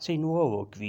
Sei nuovo qui,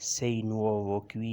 Sei nuovo qui,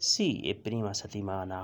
Sì, è prima settimana,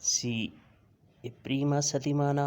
Sì, è prima settimana,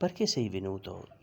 Perché sei venuto,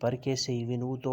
Perché sei venuto,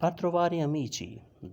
Per trovare amici,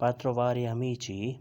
Per trovare amici,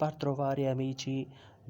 Per trovare amici,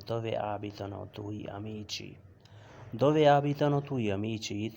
Dove abitano tuoi amici? Dove abitano tuoi amici?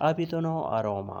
Abitano a Roma,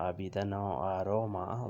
Abitano a Roma,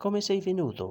Come sei venuto,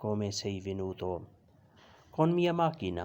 Come sei venuto? Con mia macchina,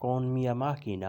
Con mia macchina,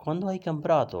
Quando hai comprato,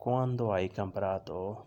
Quando hai comprato,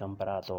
comprato,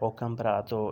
Ho comprato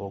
Ho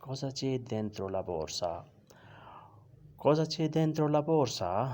Cosa c'è dentro la borsa? Cosa c'è dentro la borsa?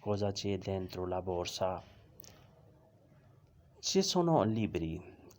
Cosa c'è dentro la borsa? Ci sono libri,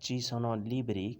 Ci sono libri,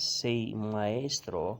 Sei maestro,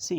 Sì,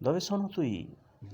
Dove sono tuoi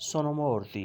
Sono morti,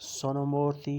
Sono morti,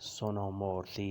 Sono morti,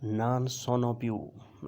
non sono più,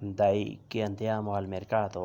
Dai che andiamo al mercato,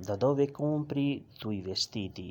Da dove compri tui vestiti?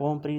compri,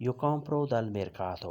Io compro dal mercato,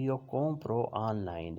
Io compro online,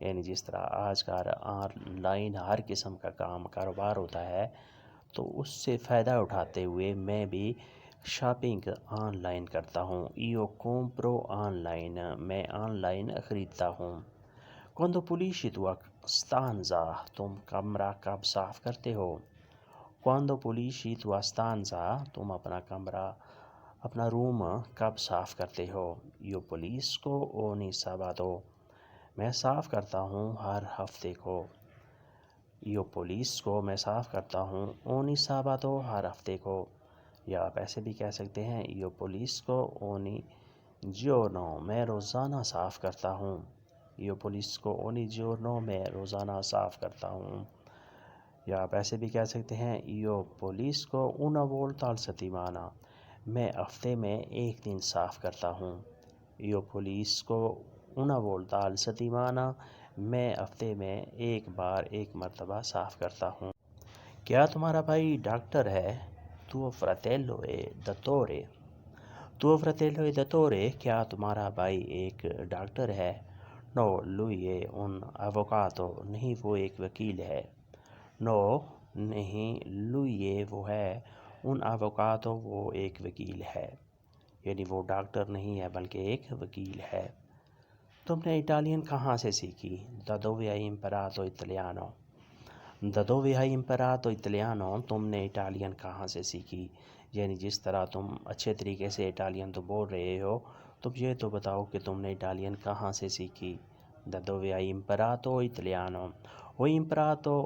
یعنی جس طرح آج کا on line ہر قسم کا کاروبار ہوتا ہے، تو اس سے فائدہ اٹھاتے ہوئے میں بھی شاپنگ آن لائن کرتا ہوں. ایو compro آن لائن، میں آن لائن خریدتا ہوں. Quando pulisci tua stanza, تم کمرہ کب صاف کرتے ہو؟ Quando pulisci tua stanza, تم اپنا کمرہ، اپنا روم کب صاف کرتے ہو؟ Io pulisco ogni sabato، میں صاف کرتا ہوں ہر ہفتے کو. Io pulisco، میں صاف کرتا ہوں ogni sabato، ہر ہفتے کو. یا آپ ایسے بھی کہہ سکتے ہیں Io pulisco ogni giorno، میں روزانہ صاف کرتا ہوں. Io pulisco ogni giorno، میں روزانہ صاف کرتا ہوں. یا آپ ایسے بھی کہہ سکتے ہیں Io pulisco una volta alla settimana، میں ہفتے میں ایک دن صاف کرتا ہوں. Io pulisco una volta alla settimana، میں ہفتے میں ایک مرتبہ صاف کرتا ہوں. کیا تمہارا بھائی ڈاکٹر ہے؟ Tuo fratello è dottore، Tuo fratello è dottore، کیا تمہارا بھائی ایک ڈاکٹر ہے؟ No lui è un avvocato، نہیں وہ ایک وکیل ہے. No نہیں lui è وہ ہے un avvocato، وہ ایک وکیل ہے. یعنی وہ ڈاکٹر نہیں ہے بلکہ ایک وکیل ہے. تم نے اٹالین کہاں سے سیکھی؟ Da dove hai imparato italiano، Da dove hai imparato italiano، تم نے اٹالین کہاں سے سیکھی؟ یعنی جس طرح تم اچھے طریقے سے اٹالین تو بول رہے ہو، تم یہ تو بتاؤ کہ تم نے اٹالین کہاں سے سیکھی. Da dove hai imparato italiano، Ho imparato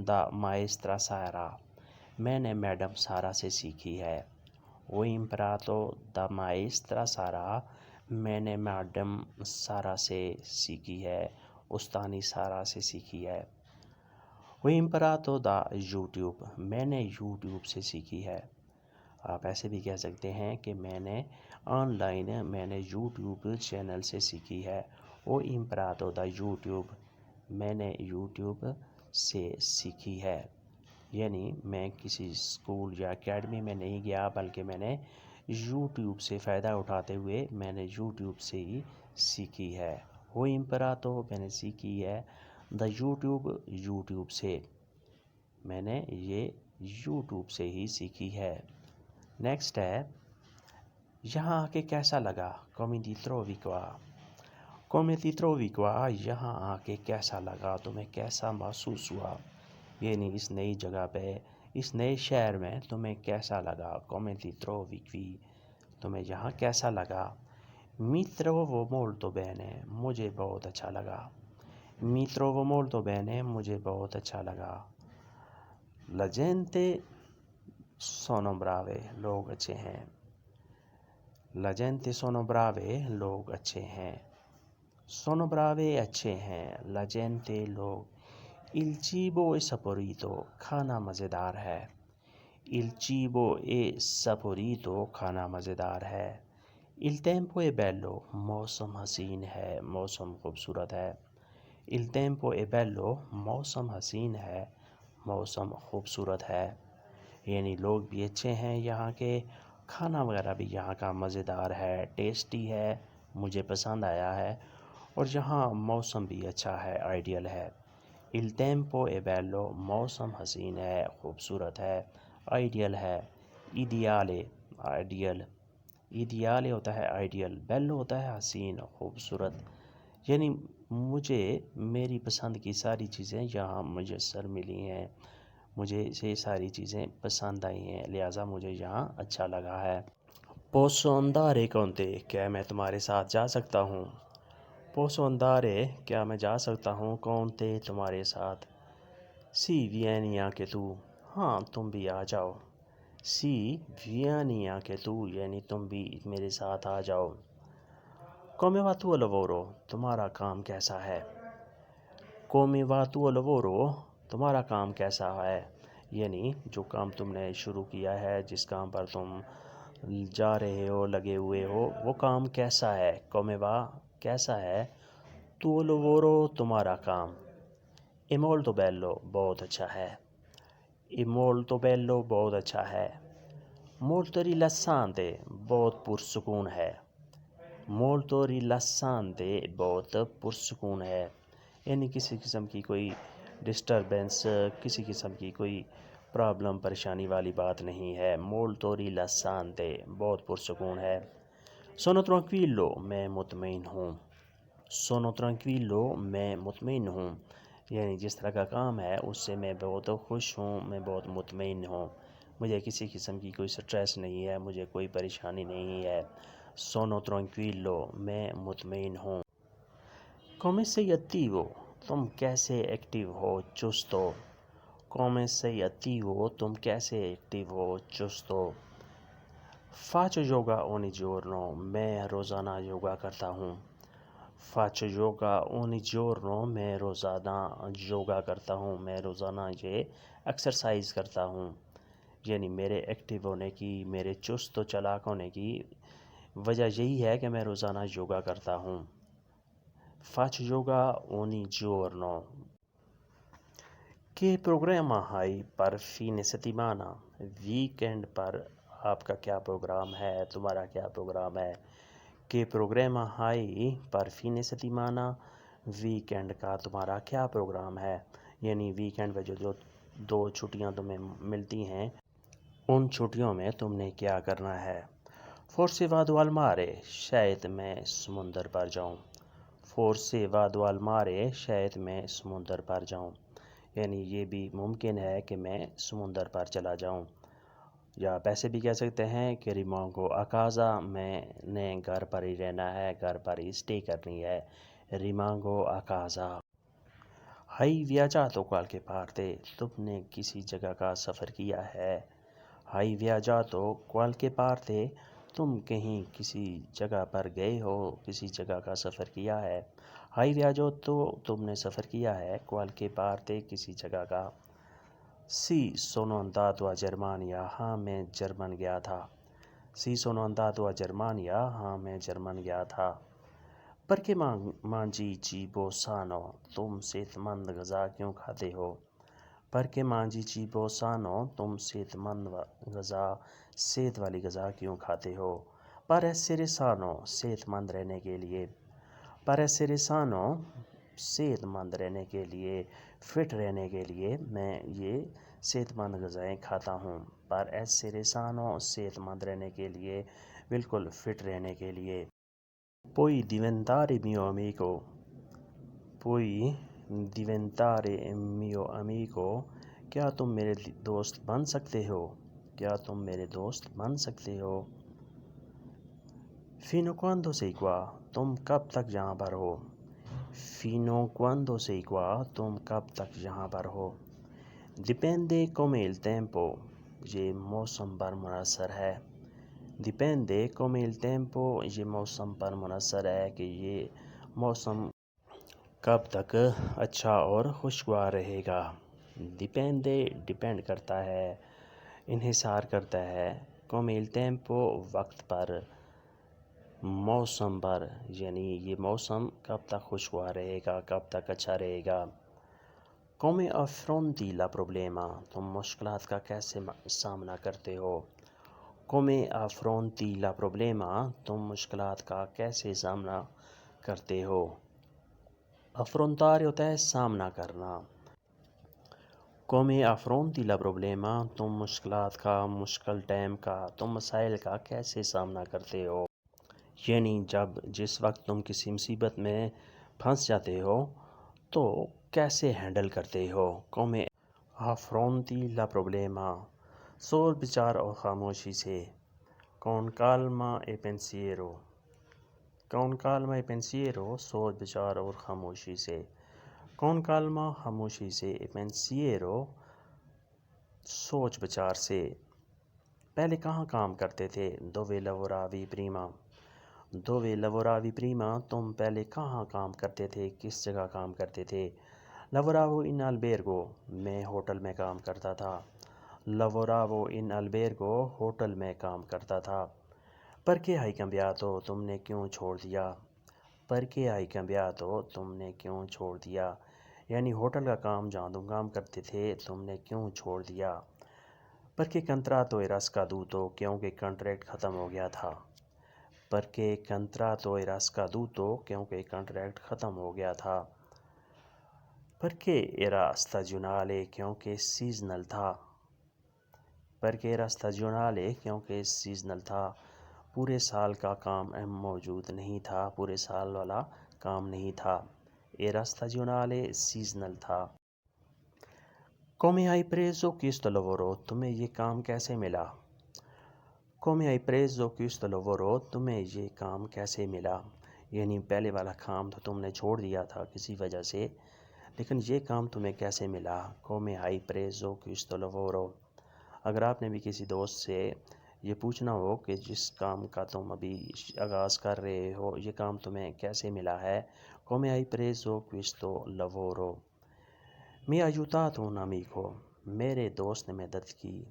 da maestra Sara، میں نے میڈم سارا سے سیکھی ہے. Ho imparato da maestra Sara، میں نے میڈم سارا سے سیکھی ہے، استانی سارا سے سیکھی ہے. Ho imparato da YouTube، میں نے یوٹیوب سے سیکھی ہے. آپ ایسے بھی کہہ سکتے ہیں کہ میں نے آن لائن، میں نے یوٹیوب چینل سے سیکھی ہے. Ho imparato da YouTube، میں نے یوٹیوب سے سیکھی ہے. یعنی میں کسی اسکول یا اکیڈمی میں نہیں گیا بلکہ میں نے یوٹیوب سے فائدہ اٹھاتے ہوئے میں نے یوٹیوب سے ہی سیکھی ہے. Ho imparato، میں نے سیکھی ہے دا یوٹیوب سے، میں نے یہ یوٹیوب سے ہی سیکھی ہے. نیکسٹ ہے یہاں آ کے کیسا لگا؟ Come ti trovi qua، Come ti trovi qua، یہاں آ کے کیسا لگا، تمہیں کیسا محسوس ہوا؟ یعنی اس نئی جگہ پہ، اس نئے شہر میں تمہیں کیسا لگا؟ Come ti trovi qui، تمہیں یہاں کیسا لگا؟ Mi trovo molto bene، مجھے بہت اچھا لگا. Mi trovo molto bene، مجھے بہت اچھا لگا. La gente sono brave، لوگ اچھے ہیں. La gente sono brave، لوگ اچھے ہیں. Sono brave اچھے ہیں. La gente لوگ. Il cibo è saporito، کھانا مزیدار ہے. Il cibo è saporito، کھانا مزیدار ہے. Il tempo è bello، موسم حسین ہے، موسم خوبصورت ہے. Il tempo è bello، موسم حسین ہے، موسم خوبصورت ہے. یعنی لوگ بھی اچھے ہیں یہاں کے، کھانا وغیرہ بھی یہاں کا مزیدار ہے، ٹیسٹی ہے، مجھے پسند آیا ہے، اور یہاں موسم بھی اچھا ہے، آئیڈیل ہے. Il tempo è bello، موسم حسین ہے، خوبصورت ہے، آئیڈیل ہے. Ideale، ideal. ایڈیال ہوتا ہے آئیڈیل، بیلو ہوتا ہے حسین، خوبصورت. یعنی مجھے میری پسند کی ساری چیزیں یہاں میسر ملی ہیں، مجھے یہ ساری چیزیں پسند آئی ہیں، لہٰذا مجھے یہاں اچھا لگا ہے. Posso andare con te، کیا میں تمہارے ساتھ جا سکتا ہوں؟ Posso andare، کیا میں جا سکتا ہوں con te، تمہارے ساتھ. Sì vieni anche tu، ہاں تم بھی آ جاؤ. Sì vieni anche tu، یعنی تم بھی میرے ساتھ آ جاؤ. Come va tuo lavoro، تمہارا کام کیسا ہے؟ Come va tuo lavoro، تمہارا کام کیسا ہے؟ یعنی جو کام تم نے شروع کیا ہے، جس کام پر تم جا رہے ہو، لگے ہوئے ہو، وہ کام کیسا ہے؟ Come va، کیسا ہے؟ tuo lavoro، تمہارا کام. È molto bello، بہت اچھا ہے. È molto bello، بہت اچھا ہے. Molto rilassante، بہت پرسکون ہے. Molto rilassante، بہت پرسکون ہے. یعنی کسی قسم کی کوئی ڈسٹربنس، کسی قسم کی کوئی پرابلم پریشانی والی بات نہیں ہے۔ مولتو ریلاسانتے، بہت پرسکون ہے۔ سونو ترنکویلو، میں مطمئن ہوں۔ سونو ترنکویلو، میں مطمئن ہوں، یعنی جس طرح کا کام ہے اس سے میں بہت خوش ہوں، میں بہت مطمئن ہوں، مجھے کسی قسم کی کوئی سٹریس نہیں ہے، مجھے کوئی پریشانی نہیں ہے۔ سونو ترنکویلو، میں مطمئن ہوں۔ کومے sei attivo، تم کیسے ایکٹیو ہو، چست ہو۔ کومے sei attivo، تم کیسے ایکٹیو ہو، چست ہو۔ فاچو یوگا ogni giorno، میں روزانہ یوگا کرتا ہوں۔ فاچو یوگا ogni giorno، میں روزانہ یوگا کرتا ہوں، میں روزانہ یہ ایکسرسائز کرتا ہوں، یعنی میرے ایکٹیو ہونے کی، میرے چست و چالاک ہونے کی وجہ یہی ہے کہ میں روزانہ یوگا کرتا ہوں۔ Faccio yoga ogni giorno۔ Che programma hai per fine settimana؟ Weekend پر آپ کا کیا پروگرام ہے، تمہارا کیا پروگرام ہے۔ Che programma hai per fine settimana؟ Weekend کا تمہارا کیا پروگرام ہے، یعنی ویکینڈ پہ جو دو چھٹیاں تمہیں ملتی ہیں ان چھٹیوں میں تم نے کیا کرنا ہے۔ Forse vado al mare، شاید میں سمندر پر جاؤں۔ Forse vado al mare، شاید میں سمندر پر جاؤں، یعنی یہ بھی ممکن ہے کہ میں سمندر پر چلا جاؤں، یا ایسے بھی کہہ سکتے ہیں کہ rimango a casa، میں نے گھر پر ہی رہنا ہے، گھر پر ہی اسٹے کرنی ہے۔ rimango a casa۔ Hai viaggiato qualche parte، تم نے کسی جگہ کا سفر کیا ہے۔ Hai viaggiato qualche parte، تم کہیں کسی جگہ پر گئے ہو، کسی جگہ کا سفر کیا ہے۔ Hai viaggiato، تم نے سفر کیا ہے، qualche parte، کسی جگہ کا۔ Sì sono andato a Germania، ہاں میں جرمن گیا تھا۔ Sì sono andato a Germania، ہاں میں جرمن گیا تھا۔ Perché mangi cibo sano، تم صحت مند غذا کیوں کھاتے ہو۔ Perché mangi cibo sano، تم صحت مند غذا، صحت والی غذا کیوں کھاتے ہو۔ Per essere sano، صحت مند رہنے کے لیے۔ Per essere sano، صحت مند رہنے کے لیے، فٹ رہنے کے لیے میں یہ صحت مند غذائیں کھاتا ہوں۔ Per essere sano، صحت مند رہنے کے لیے، بالکل فٹ رہنے کے لیے۔ Puoi diventare mio amico، Puoi diventare mio amico، کیا تم میرے دوست بن سکتے ہو، کیا تم میرے دوست بن سکتے ہو۔ Fino quando sei qua، تم کب تک یہاں پر ہو۔ Fino quando sei qua، تم کب تک یہاں پر ہو۔ Dipende come il tempo، یہ موسم پر منحصر ہے۔ Dipende come il tempo، یہ موسم پر منحصر ہے کہ یہ موسم کب تک اچھا اور خوشگوار رہے گا۔ Dipende، ڈیپینڈ کرتا ہے، انحصار کرتا ہے۔ Come il tempo، وقت پر، موسم پر، یعنی یہ موسم کب تک خوشگوار رہے گا، کب تک اچھا رہے گا۔ Come affronti la problema، تم مشکلات کا کیسے سامنا کرتے ہو۔ Come affronti la problema، تم مشکلات کا کیسے سامنا کرتے ہو۔ Affrontare ہوتا ہے سامنا کرنا۔ Come affronti la problema، تم مشکلات کا، مشکل ٹائم کا، تم مسائل کا کیسے سامنا کرتے ہو، یعنی جس وقت تم کسی مصیبت میں پھنس جاتے ہو تو کیسے ہینڈل کرتے ہو۔ Come affronti la problema، سوچ بچار اور خاموشی سے۔ Con calma e pensiero، Con calma e pensiero، سوچ بچار اور خاموشی سے۔ Con calma، خاموشی سے، e pensiero، سوچ بچار سے۔ پہلے کہاں کام کرتے تھے۔ Dove lavoravi prima، Dove lavoravi prima، تم پہلے کہاں کام کرتے تھے، کس جگہ کام کرتے تھے۔ Lavoravo in albergo، میں ہوٹل میں کام کرتا تھا۔ Lavoravo in albergo، ہوٹل میں کام کرتا تھا۔ Perché hai cambiato، تم نے کیوں چھوڑ دیا۔ Perché hai cambiato، تم نے کیوں چھوڑ دیا، یعنی ہوٹل کا کام جہاں تم کام کرتے تھے تم نے کیوں چھوڑ دیا۔ Perché contratto era scaduto، کیونکہ کنٹریکٹ ختم ہو گیا تھا۔ Perché contratto era scaduto، کیونکہ کنٹریکٹ ختم ہو گیا تھا۔ perché era stagionale کیونکہ سیزنل تھا perché era stagionale کیونکہ سیزنل تھا پورے سال کا کام موجود نہیں تھا پورے سال والا کام نہیں تھا era stagionale seasonal تھا come hai preso questo lavoro تمہیں یہ کام کیسے ملا come hai preso questo lavoro تمہیں یہ کام کیسے ملا یعنی پہلے والا کام تو تم نے چھوڑ دیا تھا کسی وجہ سے لیکن یہ کام تمہیں کیسے ملا come hai preso questo lavoro اگر آپ نے بھی کسی دوست سے یہ پوچھنا ہو کہ جس کام کا تم ابھی آغاز کر رہے ہو یہ کام تمہیں کیسے ملا ہے come hai preso questo lavoro mi ha aiutato un amico میرے دوست نے مدد کی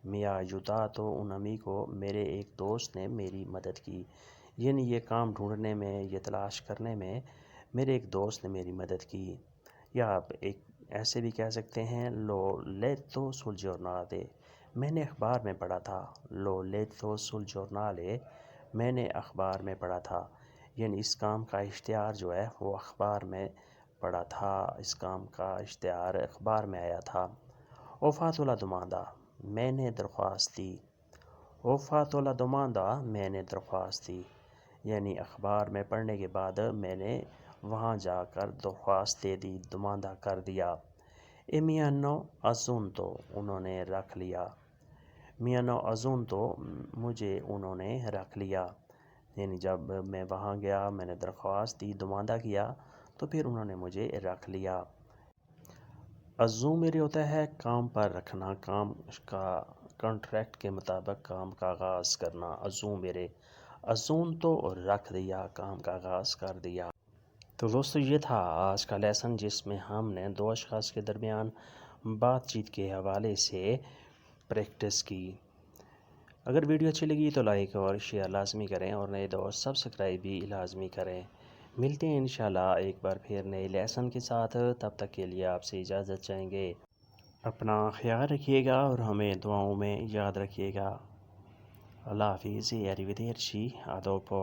mi ha aiutato un amico میرے ایک دوست نے میری مدد کی یعنی یہ کام ڈھونڈنے میں یہ تلاش کرنے میں میرے ایک دوست نے میری مدد کی یا آپ ایک ایسے بھی کہہ سکتے ہیں لو letto sul giornale میں نے اخبار میں پڑھا تھا لو letto sul giornale میں نے اخبار میں پڑھا تھا یعنی اس کام کا اشتہار جو ہے وہ اخبار میں پڑھا تھا اس کام کا اشتہار اخبار میں آیا تھا ho fatto la domanda میں نے درخواست دی ho fatto la domanda میں نے درخواست دی یعنی اخبار میں پڑھنے کے بعد میں نے وہاں جا کر درخواست دے دی دماندہ کر دیا e mi hanno assunto انہوں نے رکھ لیا mi hanno assunto مجھے انہوں نے رکھ لیا یعنی جب میں وہاں گیا میں نے درخواست دی دماندہ کیا تو پھر انہوں نے مجھے رکھ لیا assume ہوتا ہے کام پر رکھنا کام کا کانٹریکٹ کے مطابق کام کا آغاز کرنا assume تو رکھ دیا کام کا آغاز کر دیا تو دوستو یہ تھا آج کا لیسن جس میں ہم نے دو اشخاص کے درمیان بات چیت کے حوالے سے پریکٹس کی اگر ویڈیو اچھی لگی تو لائک اور شیئر لازمی کریں اور نئے دوست سبسکرائب بھی لازمی کریں ملتے ہیں انشاءاللہ ایک بار پھر نئے لیسن کے ساتھ تب تک کے لیے آپ سے اجازت چاہیں گے اپنا خیال رکھیے گا اور ہمیں دعاؤں میں یاد رکھیے گا اللہ حافظ arrivederci a dopo